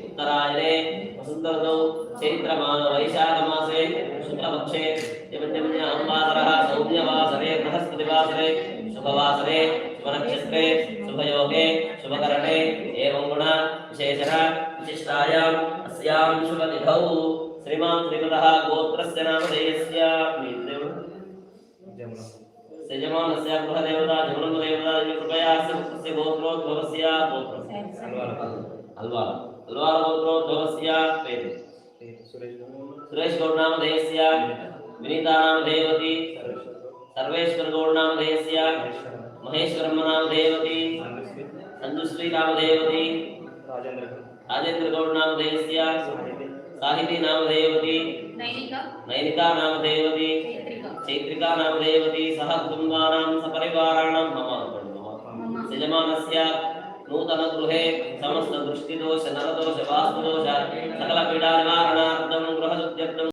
उत्तरायणे वसुन्तऋतौ चैत्रमास वैशाखमासे शुक्लपक्षे यमन्यम्याम्वासरः सौम्यवासरे बृहस्पतिवासरे शुभवासरे शुभनक्षत्रे शुभयोगे शुभकरणे एवं गुण विशेषः विशिष्टायाम् अस्यां शुभतिथौ श्रीमान् श्रीमतः गोत्रस्य नामधेयस्य यजमानस्य गृहदेवता जगन्नाथदेवता कृपया अस्य गोत्रोद्भवस्य अल्वाल गोत्रोद्भवस्य सुरेश गौडनामधेयस्य विनीता नामधेयवती सर्वेश्वर गौडनामधेयस्य महेश्वरम्म नामधेयवती संजुश्री नामधेयवती राजेंद्र गौडनामधेयस्य साहिती नामधेयवती नैनिका नामधेयवती चैत्रिका नामधेयवती सह कुटुम्बानां सपरिवाराणां मम यजमानस्य नूतन गृहे समस्त दृष्टिदोष नरदोष वास्तुदोष सकल पीडा निवारण